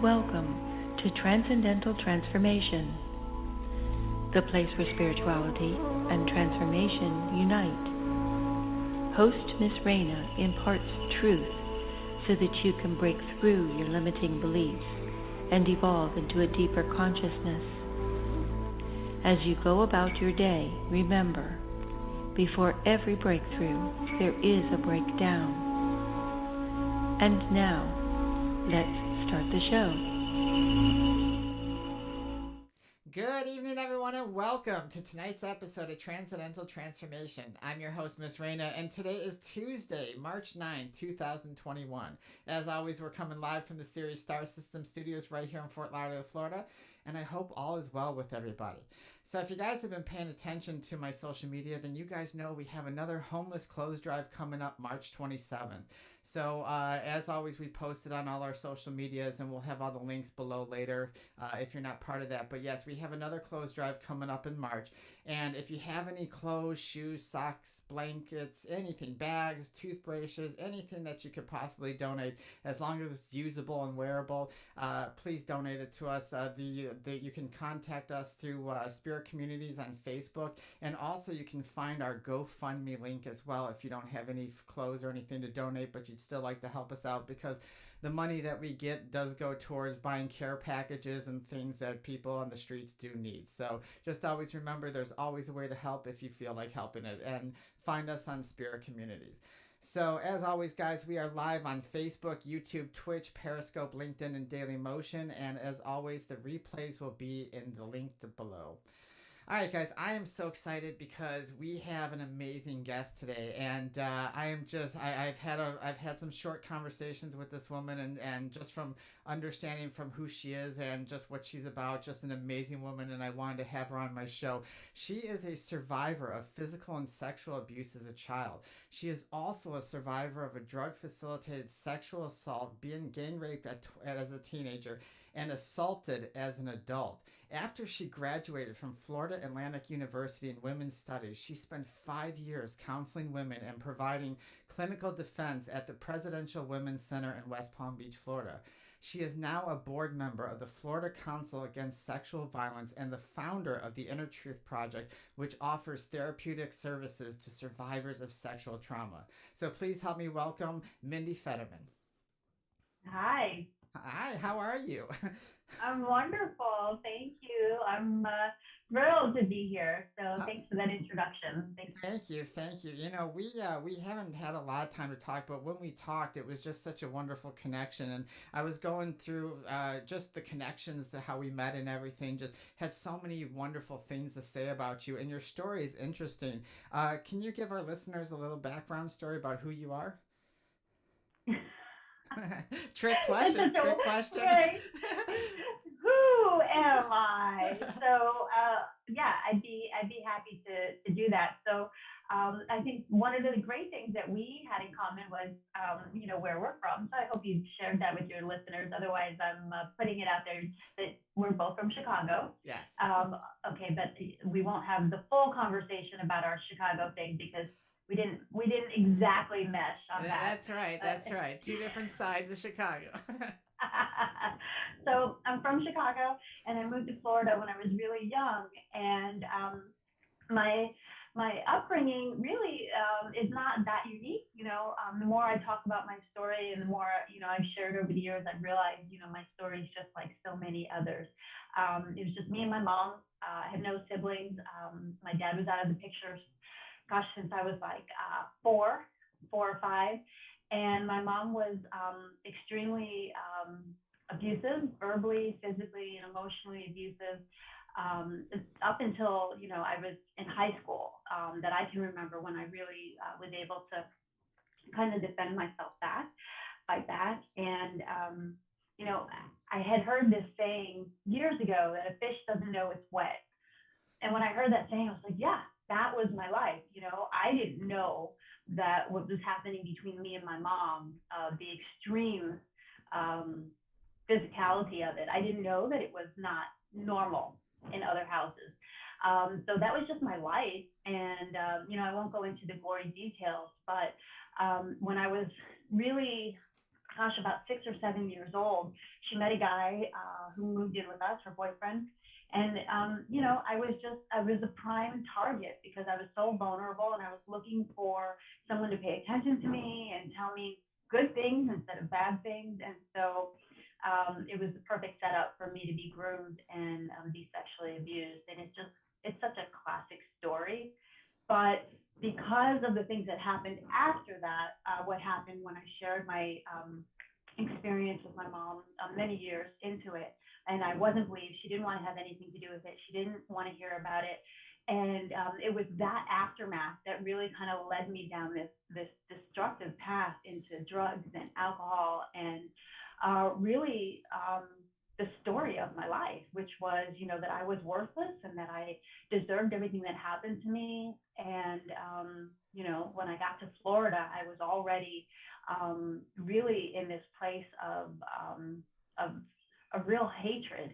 welcome to Transcendental Transformation, the place where spirituality and transformation unite. Host Miss Raina imparts truth so that you can break through your limiting beliefs and evolve into a deeper consciousness. As you go about your day, remember, before every breakthrough, there is a breakdown. And now, let's start the show. Good evening, everyone, and welcome to tonight's episode of Transcendental Transformation. I'm your host, Miss Raina, and today is Tuesday, March 9, 2021. As always, we're coming live from the Sirius Star System studios right here in Fort Lauderdale, Florida, and I hope all is well with everybody. So if you guys have been paying attention to my social media, then you guys know we have another homeless clothes drive coming up March 27th. So as always, we post it on all our social medias, and we'll have all the links below later if you're not part of that. But yes, we have another clothes drive coming up in March. And if you have any clothes, shoes, socks, blankets, anything, bags, toothbrushes, anything that you could possibly donate, as long as it's usable and wearable, please donate it to us. You can contact us through Spirit Communities on Facebook. And also you can find our GoFundMe link as well if you don't have any clothes or anything to donate, but you'd still like to help us out, because the money that we get does go towards buying care packages and things that people on the streets do need. So just always remember, there's always a way to help if you feel like helping it, and find us on Spirit Communities. So as always, guys, we are live on Facebook, YouTube, Twitch, Periscope, LinkedIn, and Daily Motion. And as always, the replays will be in the link below. All right, guys, I am so excited because we have an amazing guest today, and I've had some short conversations with this woman, and just from understanding from who she is and just what she's about, just an amazing woman, and I wanted to have her on my show. She is a survivor of physical and sexual abuse as a child. She is also a survivor of a drug-facilitated sexual assault, being gang raped as a teenager, and assaulted as an adult. After she graduated from Florida Atlantic University in Women's Studies, she spent 5 years counseling women and providing clinical defense at the Presidential Women's Center in West Palm Beach, Florida. She is now a board member of the Florida Council Against Sexual Violence and the founder of the Inner Truth Project, which offers therapeutic services to survivors of sexual trauma. So please help me welcome Mindi Fetterman. Hi. Hi, how are you? I'm wonderful. Thank you. I'm thrilled to be here. So thanks for that introduction. Thank you. You know, we haven't had a lot of time to talk, but when we talked, it was just such a wonderful connection. And I was going through just the connections, how we met and everything. Just had so many wonderful things to say about you, and your story is interesting. Can you give our listeners a little background story about who you are? Trick question. Right. Who am I? So yeah, I'd be happy to do that. So I think one of the great things that we had in common was where we're from. So I hope you shared that with your listeners. Otherwise, I'm putting it out there that we're both from Chicago. Yes. Okay, but we won't have the full conversation about our Chicago thing because we didn't exactly mesh on that. That's right. Two different sides of Chicago. So I'm from Chicago, and I moved to Florida when I was really young. And my upbringing really is not that unique. The more I talk about my story, and the more I've shared over the years, I've realized my story is just like so many others. It was just me and my mom. I had no siblings. My dad was out of the picture, gosh, since I was like four or five. And my mom was extremely abusive, verbally, physically, and emotionally abusive up until, I was in high school, that I can remember, when I really was able to kind of defend myself fight back. And, I had heard this saying years ago that a fish doesn't know it's wet. And when I heard that saying, I was like, yeah, that was my life. I didn't know that what was happening between me and my mom, the extreme physicality of it. I didn't know that it was not normal in other houses. So that was just my life. And, I won't go into the gory details, but when I was really gosh, about 6 or 7 years old. She met a guy who moved in with us, her boyfriend. And, I was a prime target because I was so vulnerable and I was looking for someone to pay attention to me and tell me good things instead of bad things. And so it was the perfect setup for me to be groomed and be sexually abused. And it's such a classic story. But because of the things that happened after that, what happened when I shared my experience with my mom many years into it, and I wasn't believed. She didn't want to have anything to do with it. She didn't want to hear about it. And it was that aftermath that really kind of led me down this destructive path into drugs and alcohol and really the story of my life, which was, that I was worthless and that I deserved everything that happened to me. And, when I got to Florida, I was already really in this place of a real hatred.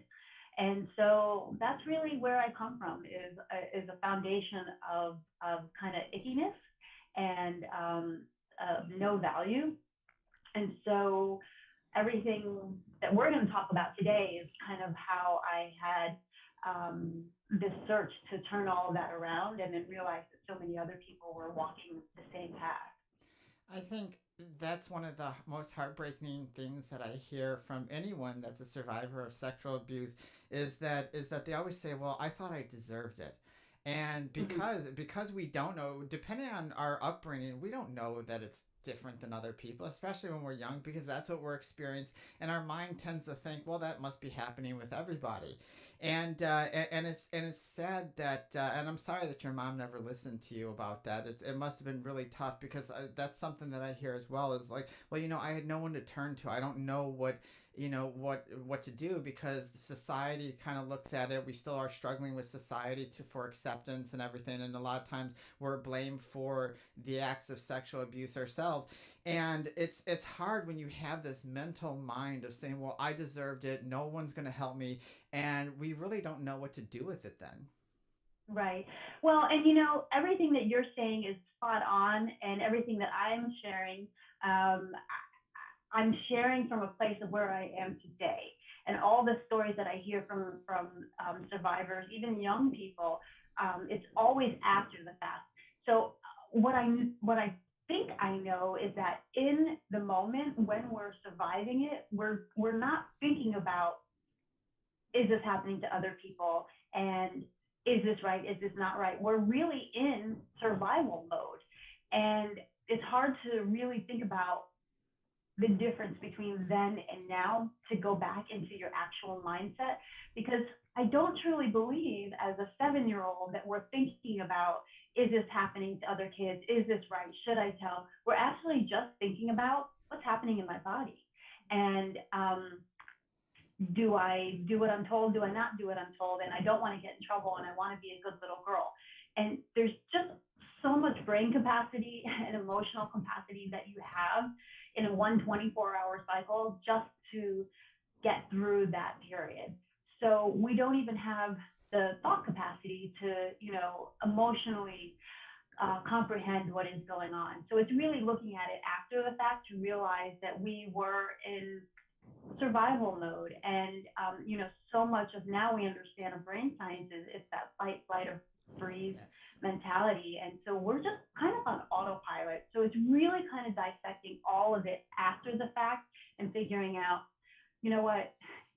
And so that's really where I come from is a foundation of kind of ickiness and no value. And so everything that we're going to talk about today is kind of how I had this search to turn all of that around and then realize that so many other people were walking the same path. I think that's one of the most heartbreaking things that I hear from anyone that's a survivor of sexual abuse is that they always say, "Well, I thought I deserved it." And because we don't know, depending on our upbringing, we don't know that it's different than other people, especially when we're young, because that's what we're experiencing, and our mind tends to think, well, that must be happening with everybody. And it's sad that and I'm sorry that your mom never listened to you about that. It must have been really tough, because that's something that I hear as well, is like, well, I had no one to turn to. I don't know what to do, because society kind of looks at it. We still are struggling with society for acceptance and everything, and a lot of times we're blamed for the acts of sexual abuse ourselves. And it's hard when you have this mental mind of saying, well, I deserved it, no one's going to help me, and we really don't know what to do with it then. Right. Well, and everything that you're saying is spot on, and everything that I'm sharing, I'm sharing from a place of where I am today, and all the stories that I hear from survivors, even young people. It's always after the fact. So what I think I know is that in the moment when we're surviving it, we're not thinking about, is this happening to other people, and is this right, is this not right. We're really in survival mode, and it's hard to really think about the difference between then and now to go back into your actual mindset, because I don't truly believe as a 7-year-old that we're thinking about, is this happening to other kids, is this right, should I tell. We're actually just thinking about what's happening in my body, and do I do what I'm told? Do I not do what I'm told? And I don't want to get in trouble, and I want to be a good little girl. And there's just so much brain capacity and emotional capacity that you have in a 124-hour cycle just to get through that period. So we don't even have the thought capacity to, emotionally comprehend what is going on. So it's really looking at it after the fact to realize that we were in survival mode. And so much of now we understand of brain sciences, it's that fight, flight, or freeze Yes. mentality. And so we're just kind of on autopilot. So it's really kind of dissecting all of it after the fact and figuring out, what,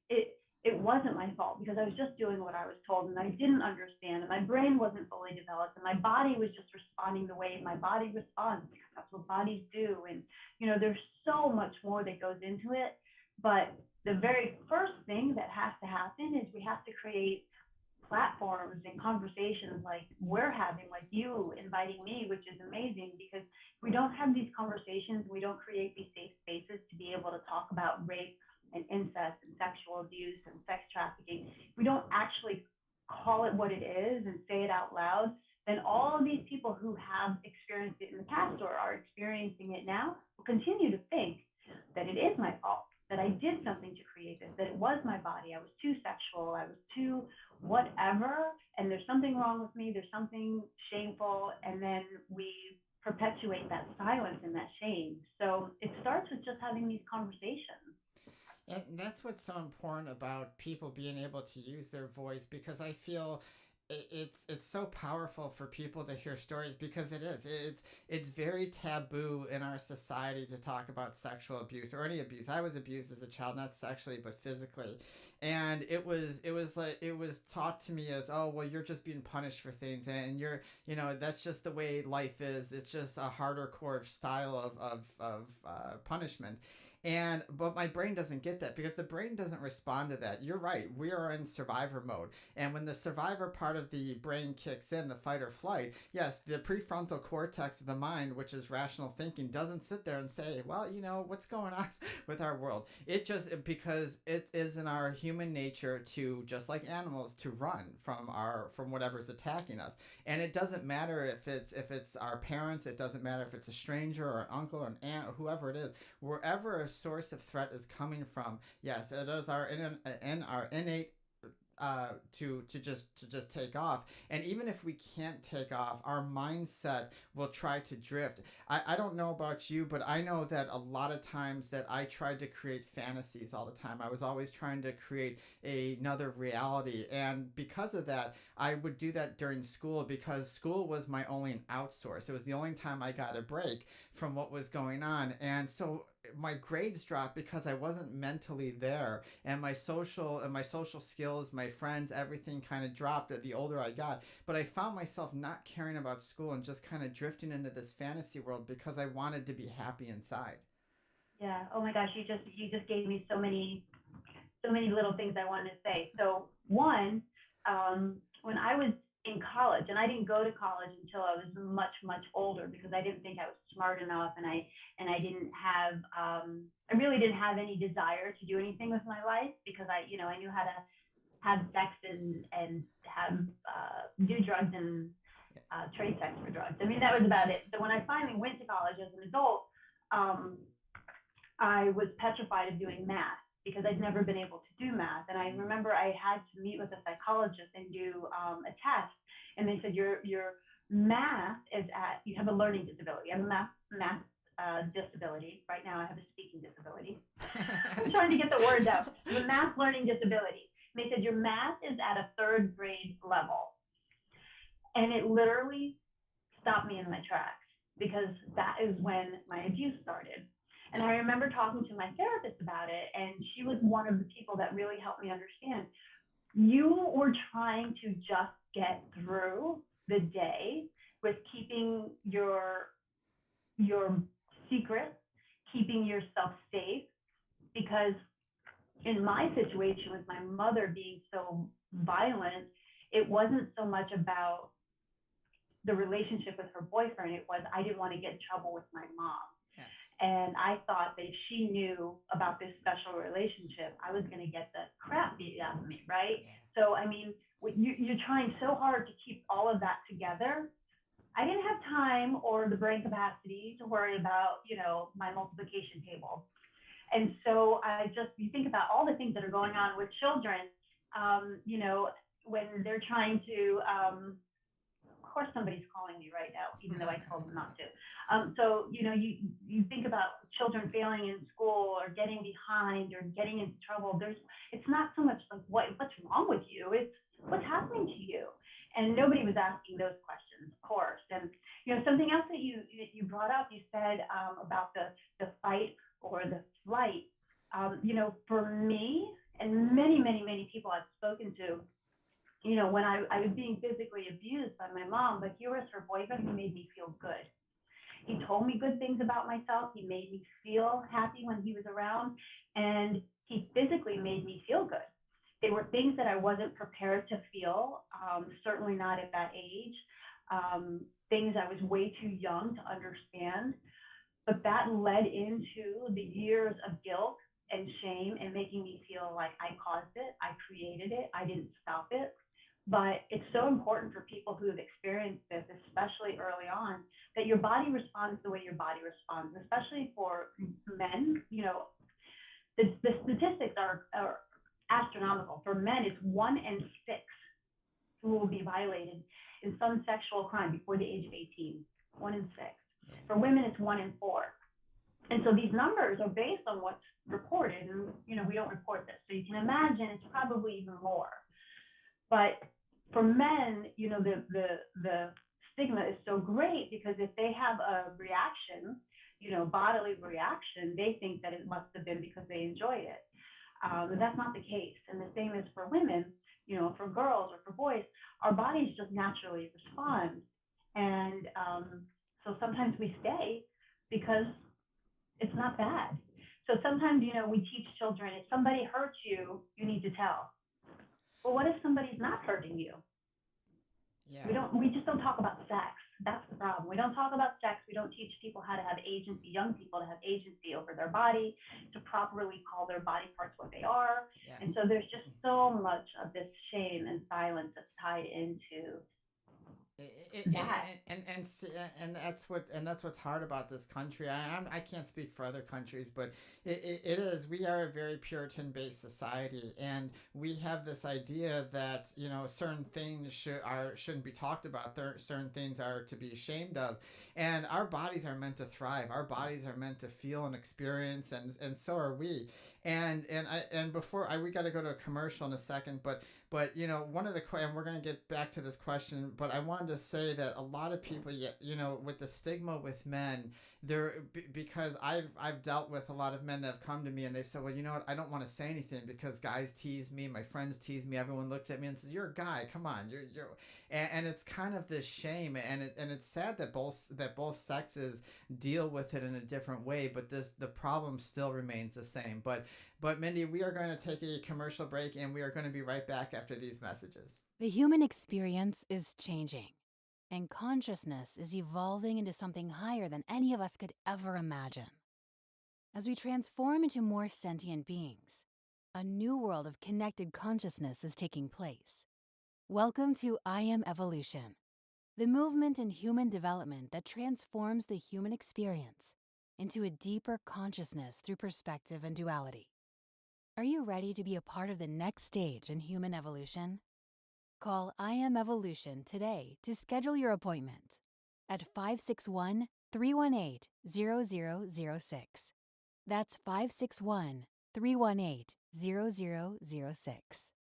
it wasn't my fault, because I was just doing what I was told, and I didn't understand, and my brain wasn't fully developed, and my body was just responding the way my body responds, because that's what bodies do. And there's so much more that goes into it. But the very first thing that has to happen is we have to create platforms and conversations like we're having, like you inviting me, which is amazing, because if we don't have these conversations, we don't create these safe spaces to be able to talk about rape and incest and sexual abuse and sex trafficking, we don't actually call it what it is and say it out loud, then all of these people who have experienced it in the past or are experiencing it now will continue to think that it is my fault, that I did something to create this, that it was my body, I was too sexual, I was too whatever, and there's something wrong with me, there's something shameful, and then we perpetuate perpetuate that silence and that shame. So it starts with just having these conversations. And that's what's so important about people being able to use their voice, because I feel it's so powerful for people to hear stories, because it's very taboo in our society to talk about sexual abuse or any abuse. I was abused as a child, not sexually but physically, and it was taught to me as, oh well, you're just being punished for things, and you're, that's just the way life is. It's just a harder core style of punishment. And but my brain doesn't get that, because the brain doesn't respond to that. You're right, we are in survivor mode, and when the survivor part of the brain kicks in, the fight or flight, yes, the prefrontal cortex of the mind, which is rational thinking, doesn't sit there and say, well, what's going on with our world. It just, because it is in our human nature to, just like animals, to run from whatever's attacking us. And it doesn't matter if it's our parents, it doesn't matter if it's a stranger or an uncle or an aunt or whoever it is. Wherever a source of threat is coming from, yes, it is our innate to just take off. And even if we can't take off, our mindset will try to drift. I don't know about you, but I know that a lot of times that I tried to create fantasies all the time. I was always trying to create another reality, and because of that, I would do that during school, because school was my only outsource. It was the only time I got a break from what was going on. And so my grades dropped because I wasn't mentally there, and my social skills, my friends, everything kind of dropped the older I got. But I found myself not caring about school and just kind of drifting into this fantasy world because I wanted to be happy inside. Yeah. Oh my gosh, you just gave me so many little things I wanted to say. So one, when I was in college, and I didn't go to college until I was much, much older, because I didn't think I was smart enough, and I didn't have, I really didn't have any desire to do anything with my life, because I knew how to have sex and have do drugs and Yes. trade sex for drugs. I mean, that was about it. So when I finally went to college as an adult, um, I was petrified of doing math, because I'd never been able to do math. And I remember I had to meet with a psychologist and do a test. And they said, your math is you have a learning disability. I have a math disability. Right now I have a speaking disability. I'm trying to get the words out. I have a math learning disability. And they said, your math is at a third grade level. And it literally stopped me in my tracks, because that is when my abuse started. And I remember talking to my therapist about it, and she was one of the people that really helped me understand. You were trying to just get through the day with keeping your secret, keeping yourself safe, because in my situation with my mother being so violent, it wasn't so much about the relationship with her boyfriend. It was, I didn't want to get in trouble with my mom. Yes. And I thought that if she knew about this special relationship, I was going to get the crap beat out of me, right? Yeah. So, I mean, you're trying so hard to keep all of that together. I didn't have time or the brain capacity to worry about, my multiplication table. And so you think about all the things that are going on with children, when they're trying to, of course somebody's calling me right now, even though I told them not to. So, you think about children failing in school or getting behind or getting into trouble. It's not so much like what's wrong with you. It's what's happening to you. And nobody was asking those questions, of course. And, something else that you brought up, you said about the fight or the flight. For me and many, many, many people I've spoken to, when I was being physically abused by my mom, but here was her boyfriend who made me feel good. He told me good things about myself. He made me feel happy when he was around, and he physically made me feel good. They were things that I wasn't prepared to feel, certainly not at that age, things I was way too young to understand. But that led into the years of guilt and shame and making me feel like I caused it, I created it, I didn't stop it. But it's so important for people who have experienced this, especially early on, that your body responds the way your body responds, especially for men. The statistics are astronomical. For men, it's 1 in 6 who will be violated in some sexual crime before the age of 18. 1 in 6. Yeah. For women, it's 1 in 4. And so these numbers are based on what's reported, and we don't report this, so you can imagine it's probably even more. But for men, the stigma is so great because if they have a reaction, bodily reaction, they think that it must have been because they enjoy it. And that's not the case. And the same is for women, for girls or for boys, our bodies just naturally respond. And so sometimes we stay because it's not bad. So sometimes, we teach children, if somebody hurts you, you need to tell. Well, what if somebody's not hurting you? Yeah. We just don't talk about sex. That's the problem. We don't talk about sex. We don't teach people how to have agency, young people to have agency over their body, to properly call their body parts what they are. Yes. And so there's just so much of this shame and silence that's tied into that. And that's what's hard about this country. I can't speak for other countries, but it is, we are a very Puritan based society, and we have this idea that certain things shouldn't be talked about. Certain things are to be ashamed of, and our bodies are meant to thrive. Our bodies are meant to feel and experience, and so are we. And before we got to go to a commercial in a second, but one of the and we're going to get back to this question, but I wanted to say that a lot of people, with the stigma with men, because I've dealt with a lot of men that have come to me and they've said, well, you know what, I don't want to say anything because guys tease me, my friends tease me, everyone looks at me and says, you're a guy, come on, you're and it's kind of this shame, and it's sad that both sexes deal with it in a different way, but the problem still remains the same. But Mindi, we are going to take a commercial break, and we are going to be right back after these messages. The human experience is changing, and consciousness is evolving into something higher than any of us could ever imagine. As we transform into more sentient beings, a new world of connected consciousness is taking place. Welcome to I Am Evolution, the movement in human development that transforms the human experience into a deeper consciousness through perspective and duality. Are you ready to be a part of the next stage in human evolution? Call I Am Evolution today to schedule your appointment at 561-318-0006. That's 561-318-0006.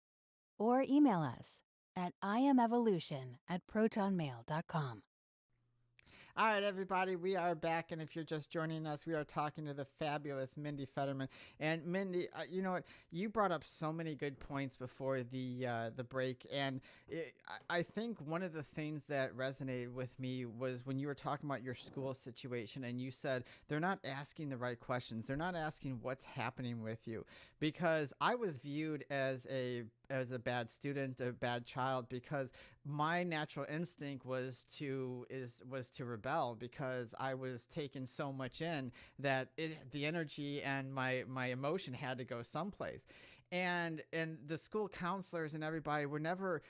Or email us at iamevolution@protonmail.com. All right, everybody, we are back, and if you're just joining us, we are talking to the fabulous Mindi Fetterman. And Mindi, you know what? You brought up so many good points before the break, and I think one of the things that resonated with me was when you were talking about your school situation, and you said they're not asking the right questions. They're not asking what's happening with you, because I was viewed as a bad student, a bad child, because my natural instinct was to rebel, because I was taking so much in that the energy and my emotion had to go someplace. And the school counselors and everybody were never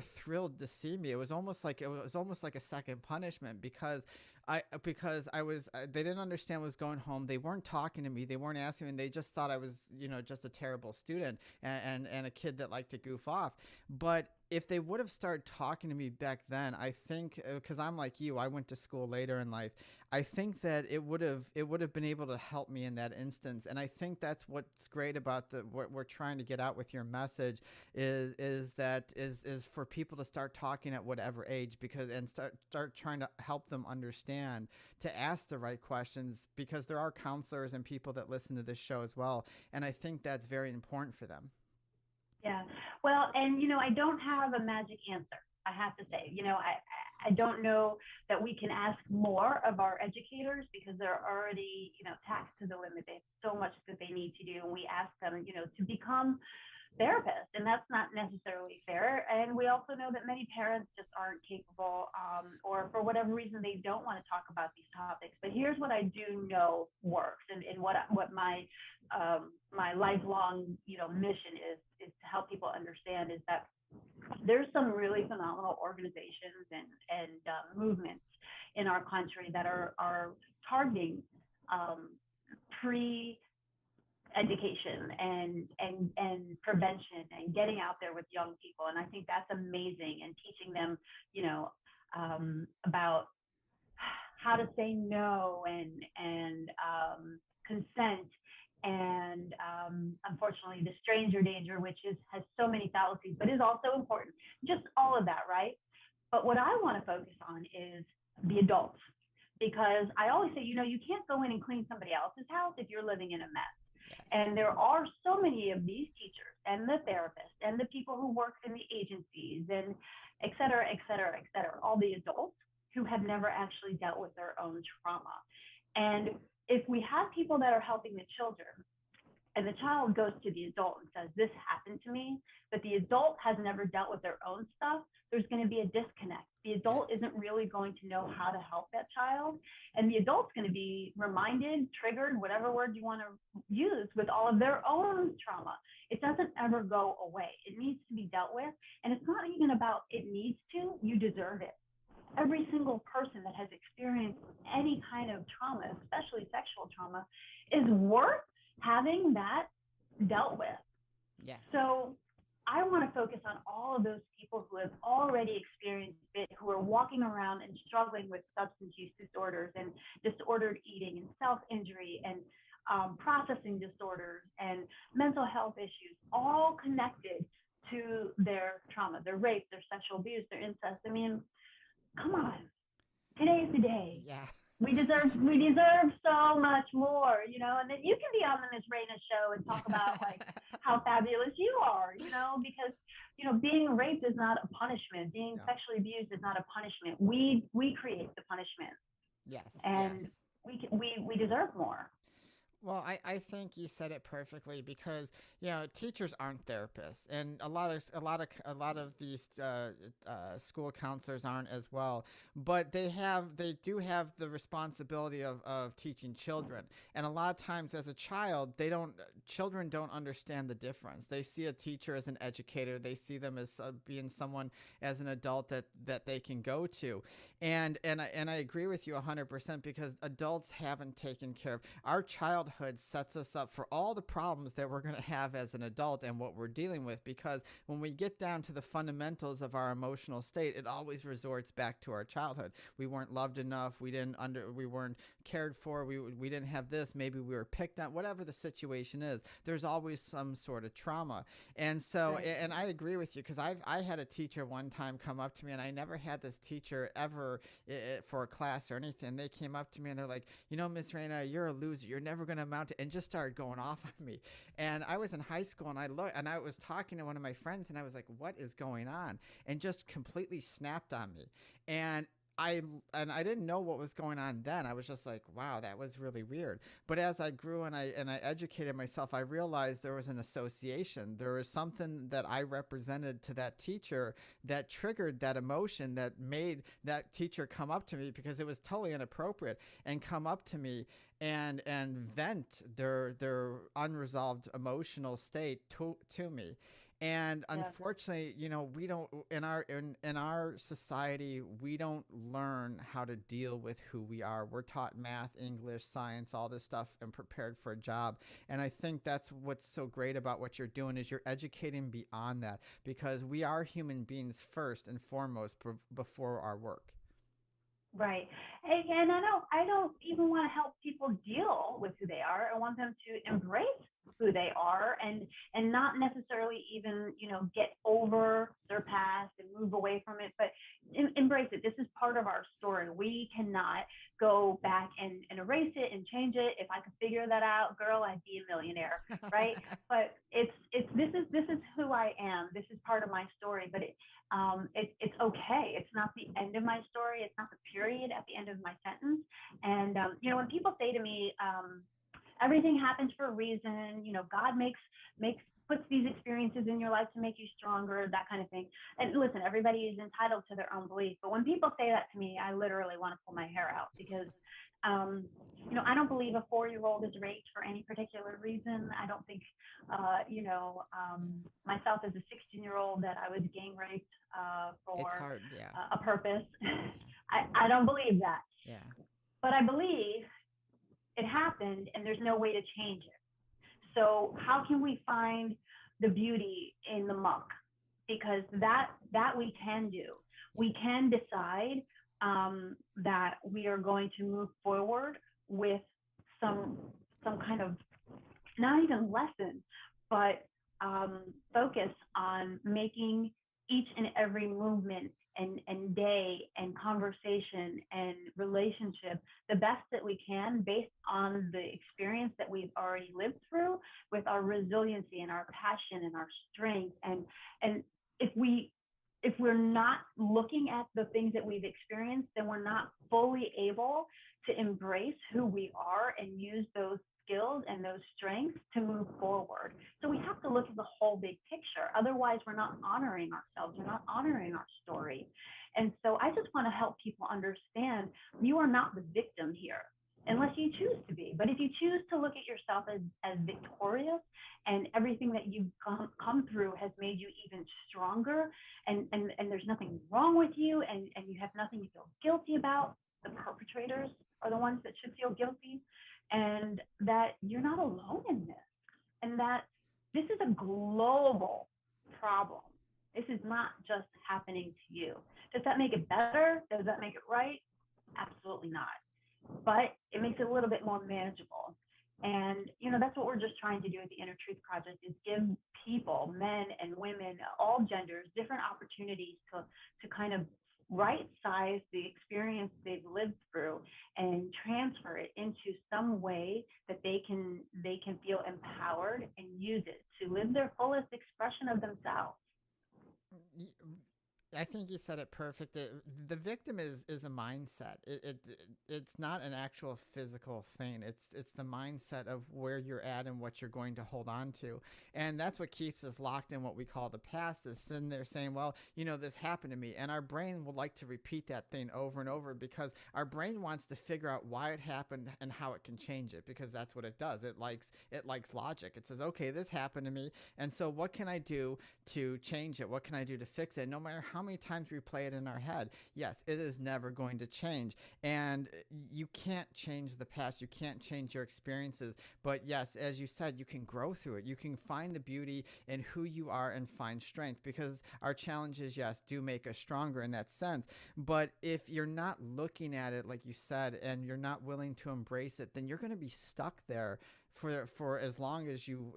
thrilled to see me. It was almost like a second punishment, because they didn't understand what was going home. They weren't talking to me. They weren't asking me. And they just thought I was, just a terrible student and a kid that liked to goof off. But if they would have started talking to me back then, I think, because I'm like you, I went to school later in life, I think that it would have been able to help me in that instance. And I think that's what's great about what we're trying to get out with your message is for people to start talking at whatever age, and start trying to help them understand, to ask the right questions, because there are counselors and people that listen to this show as well. And I think that's very important for them. Yeah. Well, and I don't have a magic answer. I have to say, I don't know that we can ask more of our educators, because they're already, taxed to the limit. They have so much that they need to do, and we ask them, to become therapists, and that's not necessarily fair. And we also know that many parents just aren't capable, or for whatever reason they don't want to talk about these topics. But here's what I do know works, and what my my lifelong mission is to help people understand, is that there's some really phenomenal organizations and movements in our country that are targeting pre-education and prevention, and getting out there with young people. And I think that's amazing, and teaching them, about how to say no and consent and unfortunately the stranger danger, which has so many fallacies, but is also important. Just all of that, right? But what I want to focus on is the adults, because I always say, you can't go in and clean somebody else's house if you're living in a mess. Yes. And there are so many of these teachers and the therapists and the people who work in the agencies and et cetera, et cetera, et cetera, all the adults who have never actually dealt with their own trauma. And if we have people that are helping the children and the child goes to the adult and says, this happened to me, but the adult has never dealt with their own stuff, there's going to be a disconnect. The adult isn't really going to know how to help that child. And the adult's going to be reminded, triggered, whatever word you want to use, with all of their own trauma. It doesn't ever go away. It needs to be dealt with. And it's not even about it needs to, you deserve it. Every single person that has experienced any kind of trauma, especially sexual trauma, is worth having that dealt with. Yes. So I want to focus on all of those people who have already experienced it, who are walking around and struggling with substance use disorders and disordered eating and self-injury and processing disorders and mental health issues, all connected to their trauma, their rape, their sexual abuse, their incest. I mean, come on, today's the day. Yeah. We deserve so much more, and then you can be on the Miss Raina show and talk about like how fabulous you are, because, being raped is not a punishment. Being sexually abused is not a punishment. We create the punishment. Yes. And yes. we deserve more. Well, I think you said it perfectly, because teachers aren't therapists, and a lot of these school counselors aren't as well. But they do have the responsibility of teaching children, and a lot of times as a child, children don't understand the difference. They see a teacher as an educator. They see them as being someone, as an adult that they can go to, and I agree with you 100%, because adults haven't taken care of our childhood. Sets us up for all the problems that we're going to have as an adult and what we're dealing with, because when we get down to the fundamentals of our emotional state, it always resorts back to our childhood. We weren't loved enough. We weren't cared for. We didn't have this. Maybe we were picked on. Whatever the situation is, there's always some sort of trauma. And so, Right. and I agree with you, because I had a teacher one time come up to me, and I never had this teacher ever for a class or anything. They came up to me and they're like, Miss Raina, you're a loser. You're never going to amount to, and just started going off on me. And I was in high school, and I was talking to one of my friends, and I was like, what is going on? And just completely snapped on me. And I didn't know what was going on then. I was just like, wow, that was really weird. But as I grew and I educated myself, I realized there was an association. There was something that I represented to that teacher that triggered that emotion, that made that teacher come up to me, because it was totally inappropriate, and come up to me and vent their unresolved emotional state to me. And unfortunately, we don't, in our society, we don't learn how to deal with who we are. We're taught math, English, science, all this stuff, and prepared for a job. And I think that's what's so great about what you're doing, is you're educating beyond that, because we are human beings first and foremost before our work. Right. And I don't even want to help people deal with who they are. I want them to embrace who they are and not necessarily even, get over their past and move away from it, but embrace it. This is part of our story. We cannot go back and erase it and change it. If I could figure that out, girl, I'd be a millionaire, right? But this is who I am. This is part of my story, but it's okay. It's not the end of my story. It's not the period at the end of my sentence. And when people say to me, everything happens for a reason, God puts these experiences in your life to make you stronger, that kind of thing. And listen, everybody is entitled to their own belief, but when people say that to me, I literally want to pull my hair out, because I don't believe a 4-year-old is raped for any particular reason. I don't think, myself as a 16-year-old, that I was gang raped for hard, yeah. A purpose. I don't believe that. Yeah. But I believe it happened, and there's no way to change it. So how can we find the beauty in the muck? Because that we can do. We can decide that we are going to move forward with some kind of, not even lesson, but focus on making each and every movement and day and conversation and relationship the best that we can based on the experience that we've already lived through, with our resiliency and our passion and our strength. And if we're not looking at the things that we've experienced, then we're not fully able to embrace who we are and use those skills and those strengths to move forward. So we have to look at the whole big picture. Otherwise, we're not honoring ourselves. We're not honoring our story. And so I just want to help people understand you are not the victim here, unless you choose to be. But if you choose to look at yourself as victorious, and everything that you've come through has made you even stronger, and there's nothing wrong with you, and you have nothing to feel guilty about, the perpetrators are the ones that should feel guilty, and that you're not alone in this, and that this is a global problem. This is not just happening to you. Does that make it better? Does that make it right? Absolutely not. But it makes it a little bit more manageable. And, that's what we're just trying to do at the Inner Truth Project, is give people, men and women, all genders, different opportunities to kind of right size the experience they've lived through and transfer it into some way that they can feel empowered and use it to live their fullest expression of themselves. I think you said it perfect. The victim is a mindset. It's not an actual physical thing. It's the mindset of where you're at and what you're going to hold on to, and that's what keeps us locked in what we call the past. Is sitting there saying, "Well, this happened to me," and our brain would like to repeat that thing over and over because our brain wants to figure out why it happened and how it can change it, because that's what it does. It likes logic. It says, "Okay, this happened to me, and so what can I do to change it? What can I do to fix it?" No matter how many times we play it in our head, yes, it is never going to change. And you can't change the past. You can't change your experiences. But yes, as you said, you can grow through it. You can find the beauty in who you are and find strength, because our challenges, yes, do make us stronger in that sense. But if you're not looking at it, like you said, and you're not willing to embrace it, then you're going to be stuck there for as long as you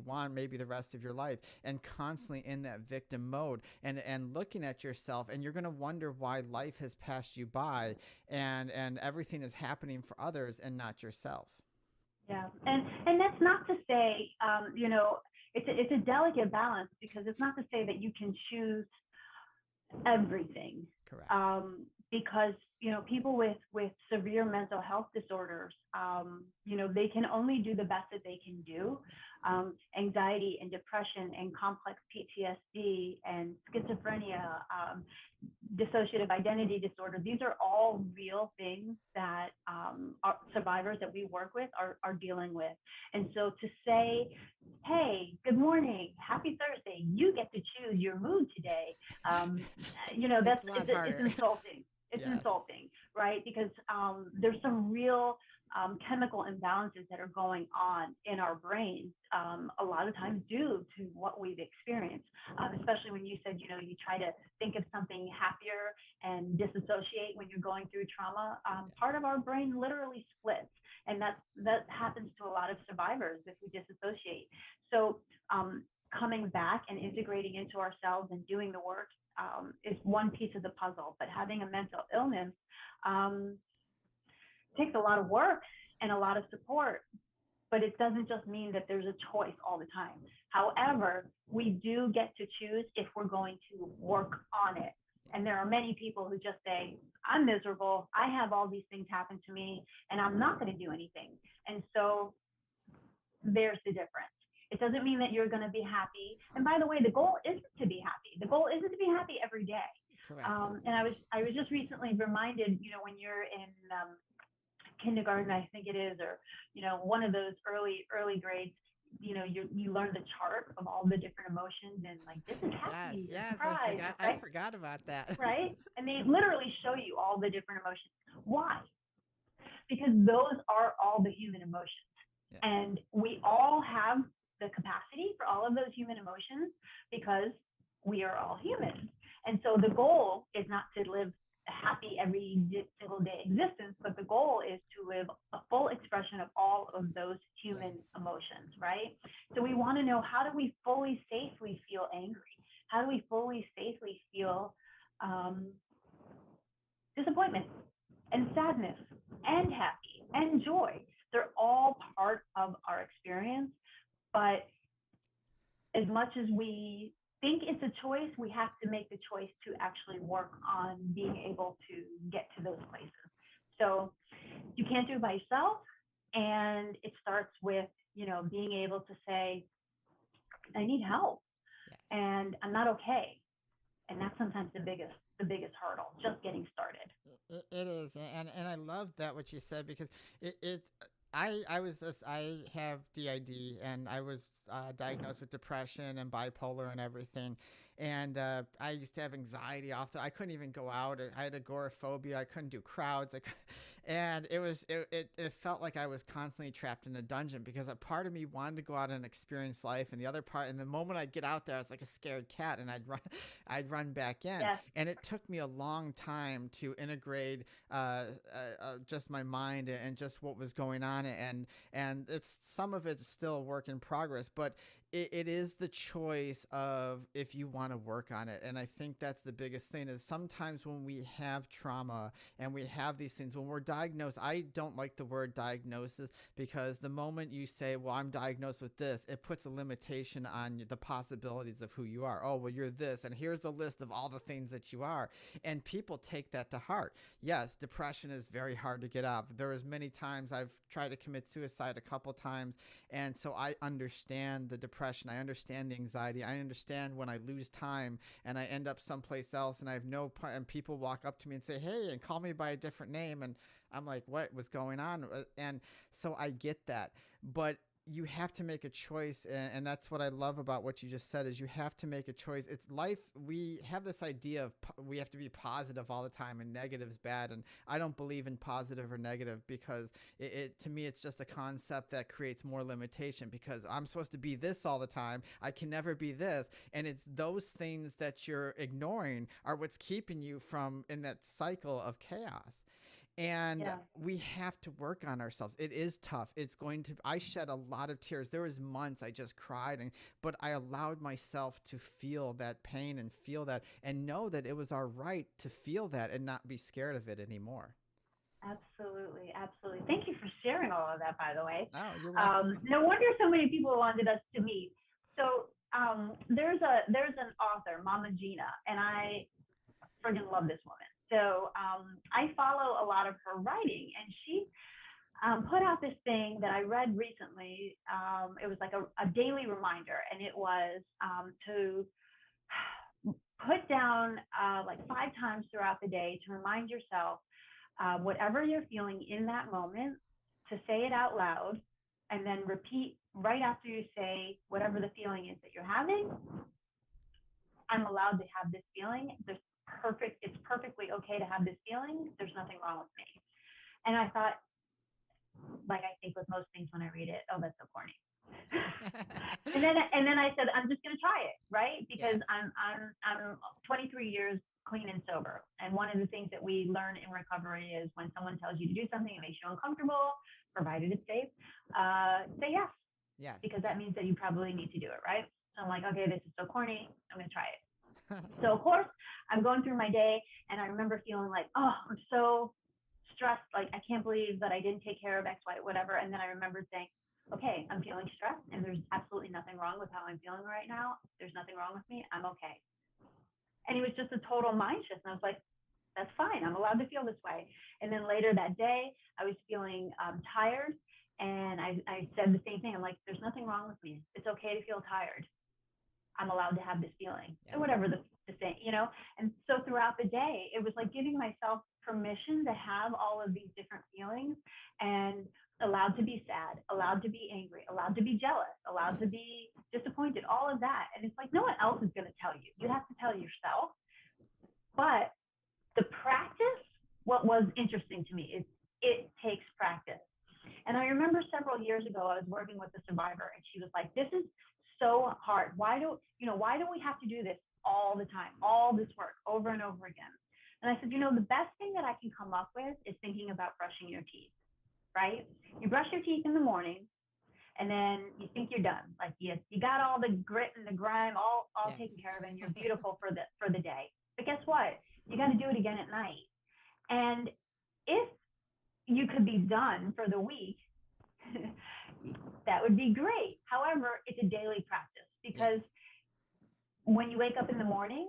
want, maybe the rest of your life, and constantly in that victim mode and looking at yourself, and you're going to wonder why life has passed you by and everything is happening for others and not yourself. Yeah, and that's not to say, it's a delicate balance, because it's not to say that you can choose everything. Correct. Because people with severe mental health disorders, they can only do the best that they can do. Anxiety and depression and complex PTSD and schizophrenia, dissociative identity disorder, these are all real things that our survivors that we work with are dealing with. And so to say, hey, good morning, happy Thursday, you get to choose your mood today, it's insulting. It's yes. Insulting, right? Because there's some real chemical imbalances that are going on in our brains, a lot of times due to what we've experienced, especially when you said, you try to think of something happier and disassociate when you're going through trauma. Part of our brain literally splits, and that happens to a lot of survivors if we disassociate. So coming back and integrating into ourselves and doing the work is one piece of the puzzle, but having a mental illness takes a lot of work and a lot of support, but it doesn't just mean that there's a choice all the time. However, we do get to choose if we're going to work on it. And there are many people who just say, I'm miserable, I have all these things happen to me, and I'm not going to do anything. And so there's the difference. It doesn't mean that you're going to be happy. And by the way, the goal isn't to be happy. The goal isn't to be happy every day. Correct. And I was just recently reminded, when you're in kindergarten, I think it is, or one of those early grades, you learn the chart of all the different emotions, and like, this is happy. Yes, pride, I forgot about that. Right? And they literally show you all the different emotions. Why? Because those are all the human emotions. Yes. And we all have the capacity for all of those human emotions, because we are all human. And so the goal is not to live happy every single day existence, but the goal is to live a full expression of all of those human Yes. emotions, right? So we want to know, how do we fully, safely feel angry? How do we fully, safely feel um, disappointment and sadness and happy and joy? They're all part of our experience, but as much as we think it's a choice, we have to make the choice to actually work on being able to get to those places. So you can't do it by yourself. And it starts with, being able to say, I need help Yes. and I'm not okay. And that's sometimes the biggest hurdle, just getting started. It is, and I love that what you said, because it's I have DID, and I was diagnosed with depression and bipolar and everything, and I used to have anxiety off I couldn't even go out. I had agoraphobia. I couldn't do crowds. And it felt like I was constantly trapped in a dungeon, because a part of me wanted to go out and experience life, and the other part, and the moment I'd get out there, I was like a scared cat, and I'd run back in. Yes. And it took me a long time to integrate just my mind and just what was going on, and it's some of it's still a work in progress, but it is the choice of if you want to work on it. And I think that's the biggest thing, is sometimes when we have trauma and we have these things, when we're diagnosed, I don't like the word diagnosis, because the moment you say, well, I'm diagnosed with this, it puts a limitation on the possibilities of who you are. Oh, well, you're this, and here's a list of all the things that you are. And people take that to heart. Yes, depression is very hard to get out. There was many times I've tried to commit suicide a couple times, and so I understand the depression. I understand the anxiety. I understand when I lose time and I end up someplace else, and I have and people walk up to me and say, hey, and call me by a different name, and I'm like, what was going on? And so I get that, but you have to make a choice, and that's what I love about what you just said, is you have to make a choice. It's life. We have this idea of we have to be positive all the time, and negative's bad, and I don't believe in positive or negative, because to me, it's just a concept that creates more limitation, because I'm supposed to be this all the time. I can never be this, and it's those things that you're ignoring are what's keeping you from in that cycle of chaos. And Yeah. we have to work on ourselves. It is tough. I shed a lot of tears. There was months I just cried, but I allowed myself to feel that pain and feel that, and know that it was our right to feel that and not be scared of it anymore. Absolutely, absolutely. Thank you for sharing all of that, by the way. Oh, you're welcome. No wonder so many people wanted us to meet. So there's an author, Mama Gina, and I friggin' love this woman. So I follow a lot of her writing, and she put out this thing that I read recently. It was like a daily reminder, and it was to put down like 5 times throughout the day to remind yourself whatever you're feeling in that moment, to say it out loud, and then repeat right after you say whatever the feeling is that you're having. I'm allowed to have this feeling. It's perfectly okay to have this feeling. There's nothing wrong with me. And I thought, like I think with most things when I read it, oh, that's so corny. and then I said, I'm just gonna try it, right? Because Yes. I'm 23 years clean and sober. And one of the things that we learn in recovery is when someone tells you to do something that makes you uncomfortable, provided it's safe, say yes. Yes. Because that means that you probably need to do it, right? So I'm like, okay, this is so corny. I'm gonna try it. So of course, I'm going through my day, and I remember feeling like, oh, I'm so stressed. Like, I can't believe that I didn't take care of X, Y, whatever. And then I remember saying, okay, I'm feeling stressed, and there's absolutely nothing wrong with how I'm feeling right now. There's nothing wrong with me. I'm okay. And it was just a total mind shift. And I was like, that's fine. I'm allowed to feel this way. And then later that day, I was feeling tired. And I said the same thing. I'm like, there's nothing wrong with me. It's okay to feel tired. I'm allowed to have this feeling, Yes. or whatever the thing, And so throughout the day, it was like giving myself permission to have all of these different feelings, and allowed to be sad, allowed to be angry, allowed to be jealous, allowed to Yes. be disappointed, all of that. And it's like no one else is going to tell you. You have to tell yourself. But the practice, what was interesting to me is it takes practice. And I remember several years ago, I was working with a survivor, and she was like, this is so hard. Why do we have to do this all the time, all this work over and over again? And I said, the best thing that I can come up with is thinking about brushing your teeth, right? You brush your teeth in the morning, and then you think you're done. Like you got all the grit and the grime all Yes. taken care of, and you're beautiful for the day. But guess what? You got to do it again at night. And if you could be done for the week, that would be great. However, it's a daily practice because Yes. when you wake up in the morning,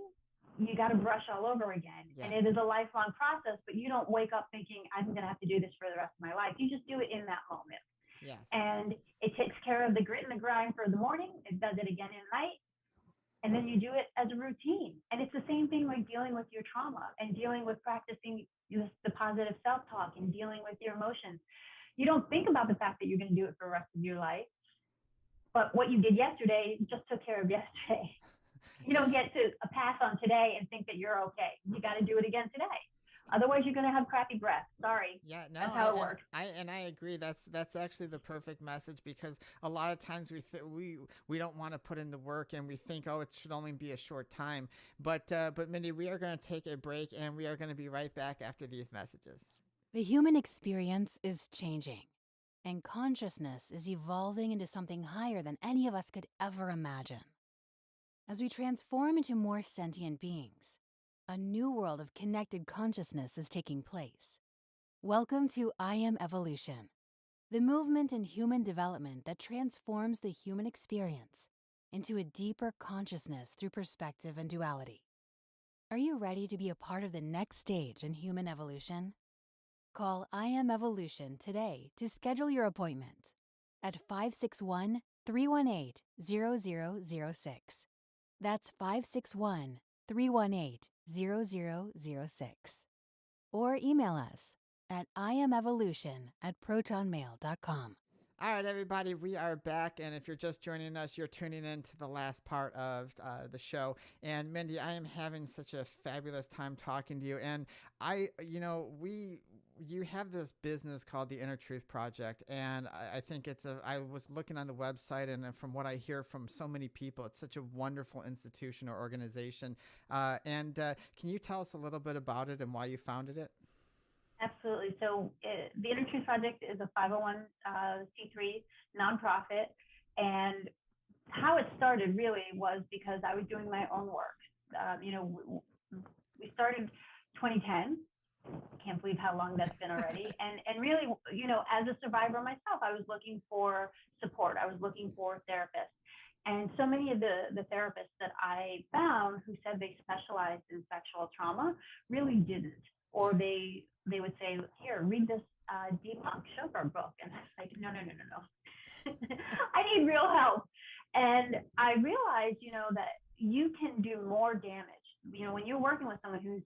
you got to brush all over again. And it Yes. is a lifelong process, but you don't wake up thinking, I'm going to have to do this for the rest of my life. You just do it in that moment. Yes. And it takes care of the grit and the grind for the morning. It does it again at night. And then you do it as a routine. And it's the same thing like dealing with your trauma and dealing with practicing the positive self talk and dealing with your emotions. You don't think about the fact that you're going to do it for the rest of your life. But what you did yesterday just took care of yesterday. You don't get to pass on today and think that you're okay. You got to do it again today. Otherwise, you're going to have crappy breath. Sorry. Yeah, no, That's how it works. I agree. That's actually the perfect message because a lot of times we don't want to put in the work and we think, oh, it should only be a short time. But Mindy, we are going to take a break and we are going to be right back after these messages. The human experience is changing, and consciousness is evolving into something higher than any of us could ever imagine. As we transform into more sentient beings, a new world of connected consciousness is taking place. Welcome to I Am Evolution, the movement in human development that transforms the human experience into a deeper consciousness through perspective and duality. Are you ready to be a part of the next stage in human evolution? Call I Am Evolution today to schedule your appointment at 561-318-0006. That's 561-318-0006. Or email us at iamevolution@protonmail.com. All right, everybody, we are back. And if you're just joining us, you're tuning in to the last part of the show. And Mindy, I am having such a fabulous time talking to you. And you have this business called the Inner Truth Project. And I think I was looking on the website, and from what I hear from so many people, it's such a wonderful institution or organization. Can you tell us a little bit about it and why you founded it? Absolutely. So the Inner Truth Project is a 501c3 nonprofit. And how it started really was because I was doing my own work. We started 2010. Can't believe how long that's been already. And really, as a survivor myself, I was looking for support. I was looking for therapists. And so many of the therapists that I found who said they specialized in sexual trauma really didn't. Or they would say, here, read this Deepak Chopra book. And I was like, no. I need real help. And I realized, that you can do more damage. When you're working with someone who's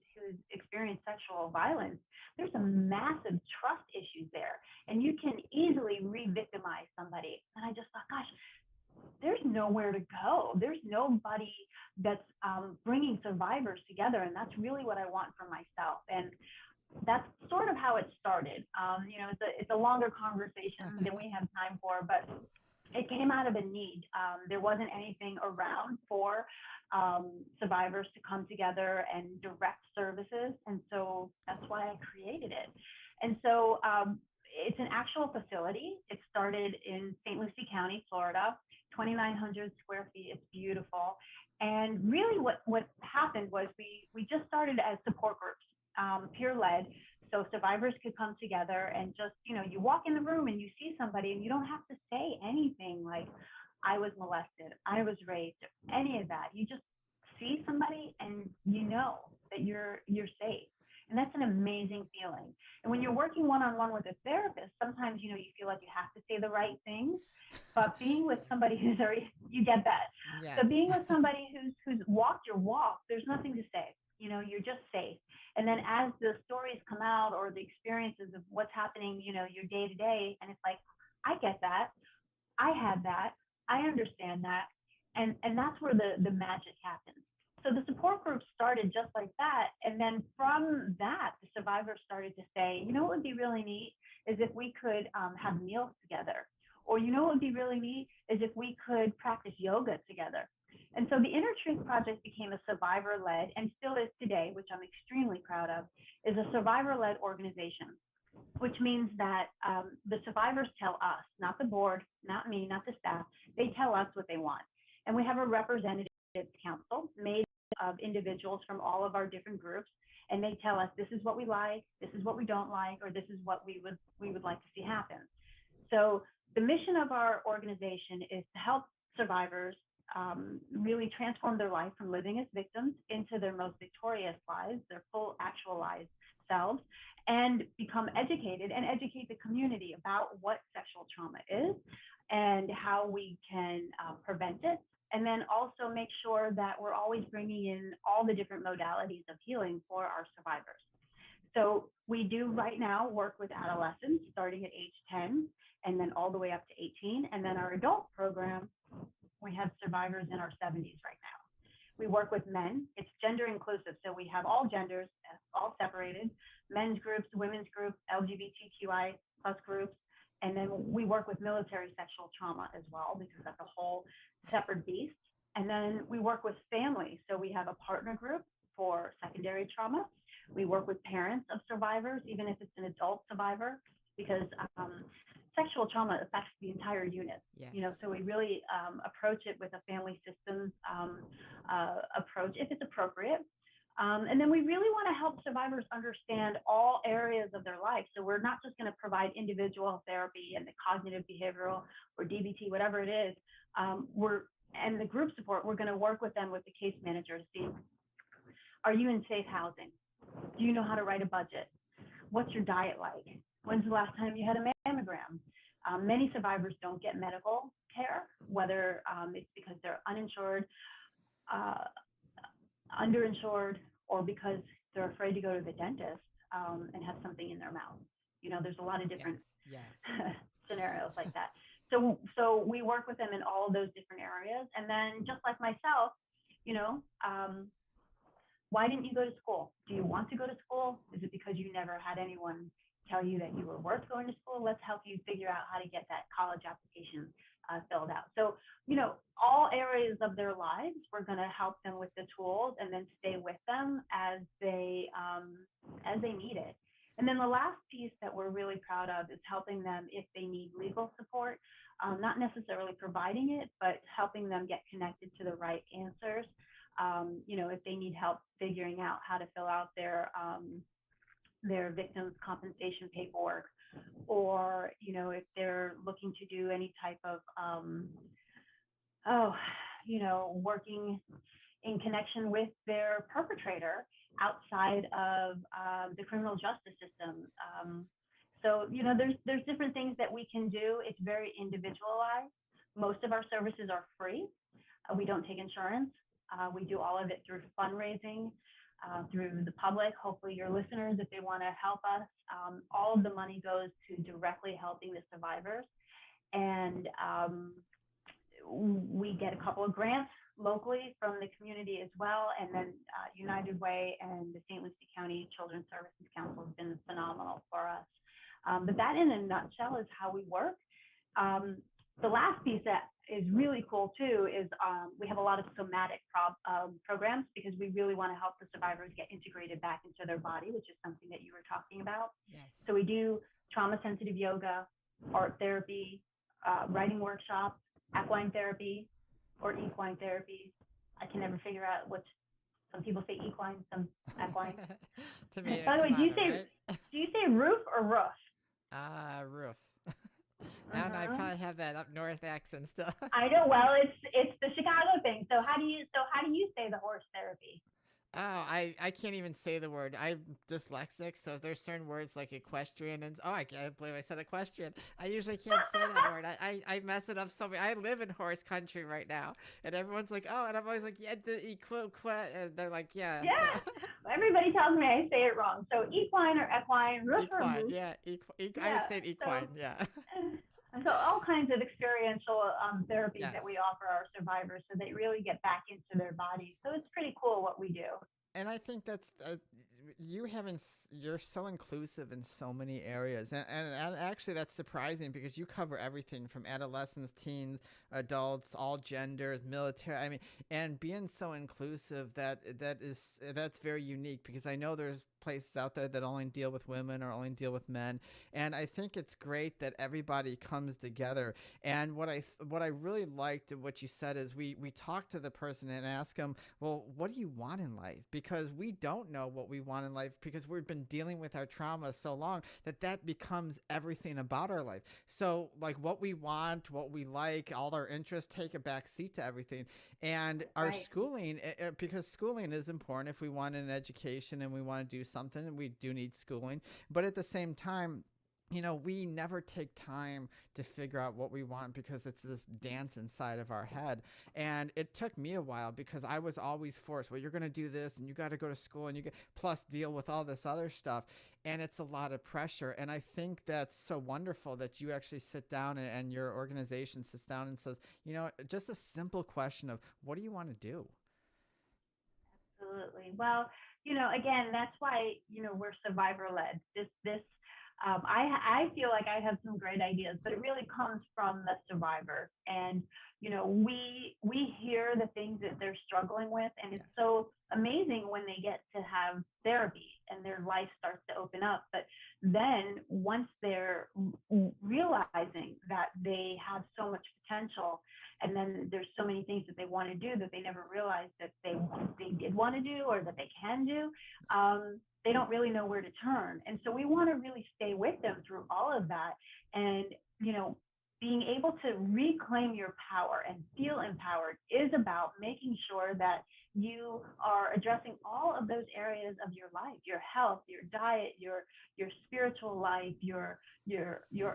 experienced sexual violence, there's some massive trust issues there. And you can easily re-victimize somebody. And I just thought, gosh, there's nowhere to go. There's nobody that's bringing survivors together. And that's really what I want for myself. And that's sort of how it started. It's a longer conversation than we have time for, but it came out of a need. There wasn't anything around for survivors to come together and direct services. And so that's why I created it. And so it's an actual facility. It started in St. Lucie County, Florida, 2,900 square feet. It's beautiful. And really what happened was we just started as support groups, peer-led. So survivors could come together and just, you walk in the room and you see somebody and you don't have to say anything like, I was molested, I was raped, any of that. You just see somebody and you know that you're safe. And that's an amazing feeling. And when you're working one-on-one with a therapist, sometimes, you feel like you have to say the right things. But being with somebody who's already, you get that. Yes. So being with somebody who's walked your walk, there's nothing to say. You're just safe. And then as the stories come out or the experiences of what's happening, your day to day, and it's like, I get that. I had that. I understand that. And that's where the magic happens. So the support group started just like that. And then from that, the survivors started to say, what would be really neat is if we could have meals together. Or what would be really neat is if we could practice yoga together. And so the Inner Truth Project became a survivor led, and still is today, which I'm extremely proud of, is a survivor led organization, which means that the survivors tell us, not the board, not me, not the staff, they tell us what they want. And we have a representative council made of individuals from all of our different groups, and they tell us this is what we like, this is what we don't like, or this is what we would like to see happen. So the mission of our organization is to help survivors really transform their life from living as victims into their most victorious lives, their full actualized selves, and become educated and educate the community about what sexual trauma is and how we can prevent it. And then also make sure that we're always bringing in all the different modalities of healing for our survivors. So we do right now work with adolescents starting at age 10 and then all the way up to 18. And then our adult program, we have survivors in our 70s right now. We work with men. It's gender inclusive. So we have all genders, all separated, men's groups, women's groups, LGBTQI plus groups. And then we work with military sexual trauma as well, because that's a whole separate beast. And then we work with families. So we have a partner group for secondary trauma. We work with parents of survivors, even if it's an adult survivor, because sexual trauma affects the entire unit. Yes. So we really approach it with a family systems approach, if it's appropriate. And then we really want to help survivors understand all areas of their life. So we're not just going to provide individual therapy and the cognitive behavioral or DBT, whatever it is. And the group support, we're going to work with them with the case manager to see, are you in safe housing? Do you know how to write a budget? What's your diet like? When's the last time you had a mammogram? Many survivors don't get medical care, whether it's because they're uninsured, underinsured, or because they're afraid to go to the dentist and have something in their mouth. There's a lot of different yes. scenarios like that. So we work with them in all of those different areas. And then just like myself, why didn't you go to school? Do you want to go to school? Is it because you never had anyone tell you that you were worth going to school? Let's help you figure out how to get that college application filled out. So, all areas of their lives, we're going to help them with the tools and then stay with them as they need it. And then the last piece that we're really proud of is helping them if they need legal support, not necessarily providing it, but helping them get connected to the right answers. If they need help figuring out how to fill out their victims' compensation paperwork, or if they're looking to do any type of working in connection with their perpetrator outside of the criminal justice system. So there's different things that we can do. It's very individualized. Most of our services are free. We don't take insurance. We do all of it through fundraising, through the public. Hopefully your listeners, if they want to help us, all of the money goes to directly helping the survivors. And we get a couple of grants locally from the community as well. And then United Way and the St. Lucie County Children's Services Council has been phenomenal for us. But that in a nutshell is how we work. The last piece that is really cool too is we have a lot of somatic programs, because we really want to help the survivors get integrated back into their body, which is something that you were talking about. Yes. So we do trauma-sensitive yoga, art therapy, writing workshops, equine therapy, or equine therapy. I can never figure out which. Some people say equine, some equine. By the way, do you say roof or roof? Roof. I don't know. I probably have that up north accent still. I know. Well, it's the Chicago thing. So how do you say the horse therapy? Oh, I can't even say the word. I'm dyslexic, so there's certain words like equestrian and I can't believe I said equestrian. I usually can't say that word. I mess it up so much. I live in horse country right now, and everyone's like, oh, and I'm always like, yeah, the and they're like, yeah. Yeah. So. Everybody tells me I say it wrong. So equine or equine, roof or Equine, roof. yeah, I would say equine, yeah. And so all kinds of experiential therapies Yes. that we offer our survivors, so they really get back into their bodies. So it's pretty cool what we do. And I think that's you're so inclusive in so many areas, and actually that's surprising because you cover everything from adolescents, teens, adults, all genders, military. I mean, and being so inclusive, that's very unique, because I know there's places out there that only deal with women or only deal with men, and I think it's great that everybody comes together. And what I really liked what you said is we talk to the person and ask them, well, what do you want in life? Because we don't know what we want in life, because we've been dealing with our trauma so long that becomes everything about our life. So like what we want, what we like, all our interests take a back seat to everything. And our Right. schooling, because schooling is important. If we want an education and we want to do something, we do need schooling. But at the same time, we never take time to figure out what we want, because it's this dance inside of our head. And it took me a while, because I was always forced, well, you're going to do this and you got to go to school and you get plus deal with all this other stuff. And it's a lot of pressure. And I think that's so wonderful that you actually sit down, and your organization sits down and says, just a simple question of, what do you want to do? Absolutely. Well, again, that's why, we're survivor led. I feel like I have some great ideas, but it really comes from the survivor. And, we hear the things that they're struggling with, and it's Yes. so amazing when they get to have therapy and their life starts to open up. But then once they're realizing that they have so much potential, and then there's so many things that they want to do that they never realized that they did want to do, or that they can do, they don't really know where to turn. And so we want to really stay with them through all of that. And, being able to reclaim your power and feel empowered is about making sure that you are addressing all of those areas of your life, your health, your diet, your spiritual life, your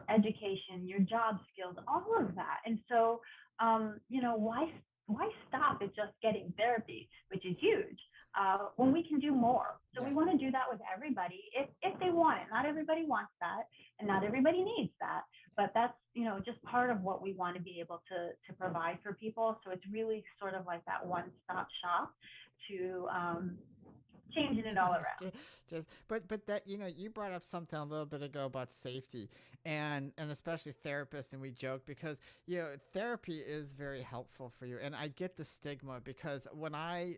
education, your job skills, all of that. And so, why stop at just getting therapy, which is huge, when we can do more? So we Yes. want to do that with everybody if they want it. Not everybody wants that, and not everybody needs that, but that's just part of what we want to be able to provide for people. So it's really sort of like that one-stop shop to changing it all around. But that, you brought up something a little bit ago about safety, and especially therapists, and we joke because therapy is very helpful for you. And I get the stigma, because when I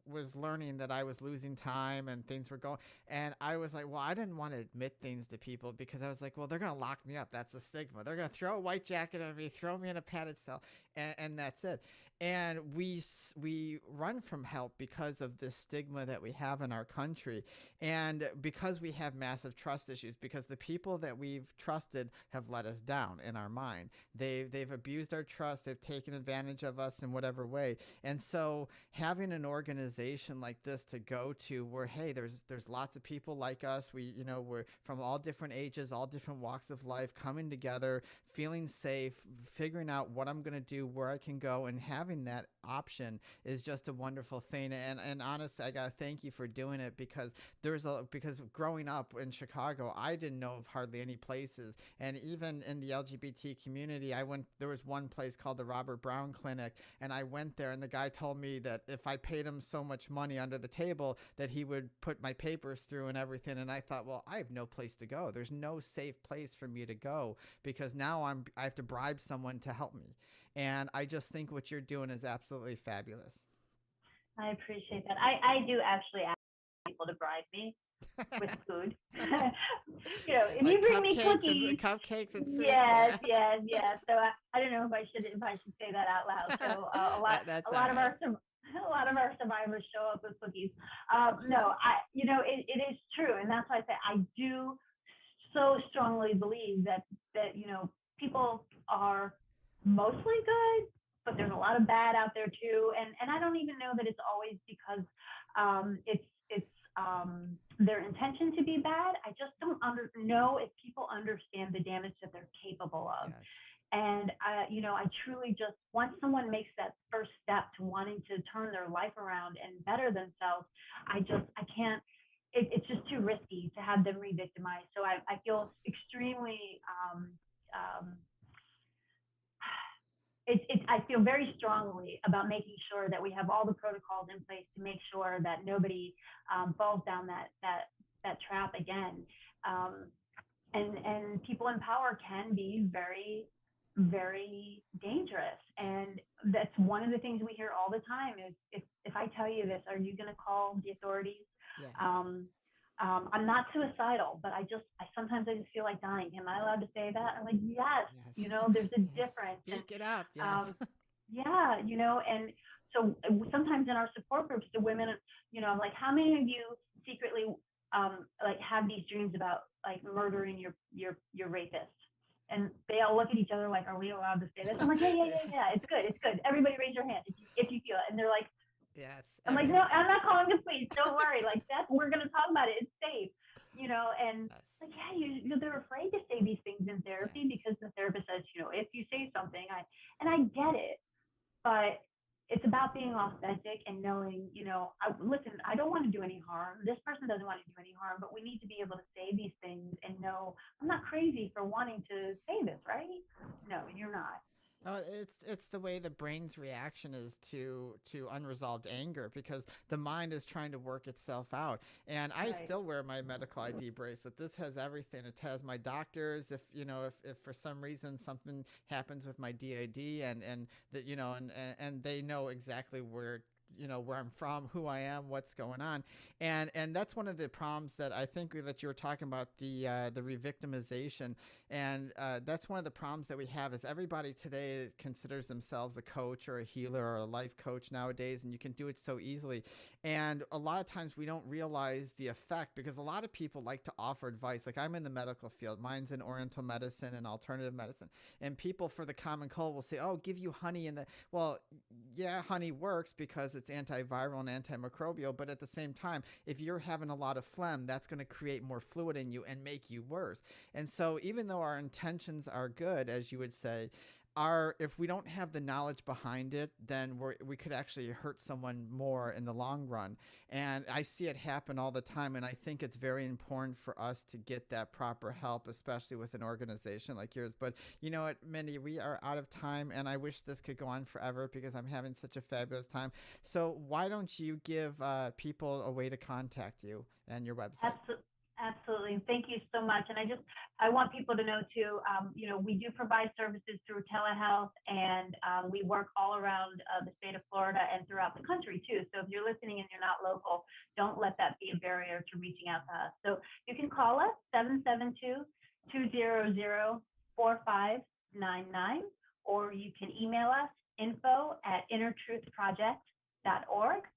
was learning that I was losing time and things were going, and I was like, well, I didn't want to admit things to people, because I was like, well, they're gonna lock me up. That's the stigma. They're gonna throw a white jacket on me, throw me in a padded cell, and that's it. And we run from help because of this stigma that we have in our country, and because we have massive trust issues, because the people that we've trusted have let us down in our mind. They've abused our trust. They've taken advantage of us in whatever way. And so having an organization like this to go to, where hey, there's lots of people like us. We're from all different ages, all different walks of life, coming together, feeling safe, figuring out what I'm going to do, where I can go, and having that option is just a wonderful thing. And honestly, I got to thank you for doing it, because because growing up in Chicago, I didn't know of hardly any places. And even in the LGBT community, there was one place called the Robert Brown Clinic, and I went there, and the guy told me that if I paid him so much money under the table, that he would put my papers through and everything. And I thought, well, I have no place to go. There's no safe place for me to go, because now I have to bribe someone to help me. And I just think what you're doing is absolutely fabulous. I appreciate that. I do actually ask people to bribe me with food. If Like you bring me cupcakes and cookies, cupcakes and sweets. yes, yes, yes. So I don't know if I should say that out loud. So That's a all lot of right. our survivors show up with cookies. No, it is true, and that's why I say I do so strongly believe that people are mostly good, but there's a lot of bad out there too. And I don't even know that it's always because it's their intention to be bad. I just don't know if people understand the damage that they're capable of. Yes. And I truly just, once someone makes that first step to wanting to turn their life around and better themselves, I can't. It's just too risky to have them re-victimized. So I feel extremely I feel very strongly about making sure that we have all the protocols in place to make sure that nobody falls down that trap again. And people in power can be very, very dangerous. And that's one of the things we hear all the time is, if I tell you this, are you going to call the authorities? Yes. I'm not suicidal, but I sometimes I just feel like dying. Am I allowed to say that? I'm like, yes. You know, there's a difference. Speak it up. Yes. Yeah, you know, and so sometimes in our support groups, the women, you know, I'm like, how many of you secretly like have these dreams about like murdering your rapist? And they all look at each other like, are we allowed to say this? I'm like, yeah, it's good. Everybody raise your hand if you feel it. And they're like, yes. I'm like, no, I'm not calling the police. Don't worry. Like we're going to talk about it. It's safe, you know? And like, yeah, they're afraid to say these things in therapy because the therapist says, you know, if you say something, I get it, but it's about being authentic and knowing, you know, listen, I don't want to do any harm. This person doesn't want to do any harm, but we need to be able to say these things and know I'm not crazy for wanting to say this, right? No, you're not. Oh, it's the way the brain's reaction is to unresolved anger, because the mind is trying to work itself out. And I still wear my medical ID bracelet. This has everything. It has my doctors. If you know, if for some reason something happens with my DID, and that, you know, and they know exactly where, you know, where I'm from, who I am, what's going on. And that's one of the problems that I think that you were talking about, the re-victimization. And that's one of the problems that we have, is everybody today considers themselves a coach or a healer or a life coach nowadays, and you can do it so easily. And a lot of times we don't realize the effect, because a lot of people like to offer advice. Like, I'm in the medical field. Mine's in oriental medicine and alternative medicine. And people for the common cold will say, oh, give you honey in the, well, yeah, honey works because it's antiviral and antimicrobial, but at the same time, if you're having a lot of phlegm, that's going to create more fluid in you and make you worse. And so even though our intentions are good, as you would say, if we don't have the knowledge behind it, then we could actually hurt someone more in the long run. And I see it happen all the time, and I think it's very important for us to get that proper help, especially with an organization like yours. But you know what, Mindi, we are out of time, and I wish this could go on forever because I'm having such a fabulous time. So why don't you give people a way to contact you and your website? Absolutely. Thank you so much. And I want people to know too, you know, we do provide services through telehealth, and we work all around the state of Florida and throughout the country too. So if you're listening and you're not local, don't let that be a barrier to reaching out to us. So you can call us 772-200-4599, or you can email us info@innertruthproject.org.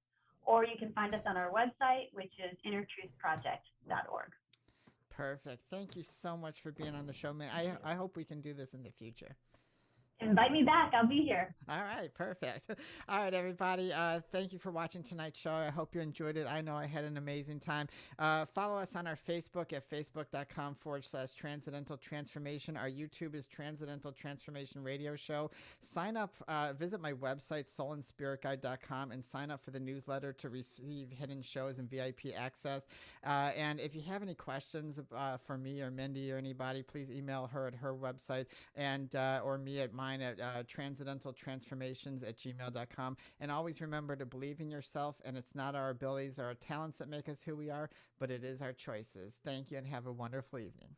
Or you can find us on our website, which is innertruthproject.org. Perfect. Thank you so much for being on the show, man. I hope we can do this in the future. Invite me back. I'll be here. All right. Perfect. All right, everybody. Thank you for watching tonight's show. I hope you enjoyed it. I know I had an amazing time. Follow us on our Facebook at facebook.com/Transcendental Transformation. Our YouTube is Transcendental Transformation Radio Show. Sign up, visit my website, soulandspiritguide.com, and sign up for the newsletter to receive hidden shows and VIP access. And if you have any questions for me or Mindi or anybody, please email her at her website, and or me at mine at transcendentaltransformations@gmail.com. And always remember to believe in yourself, and it's not our abilities or our talents that make us who we are, but it is our choices. Thank you, and have a wonderful evening.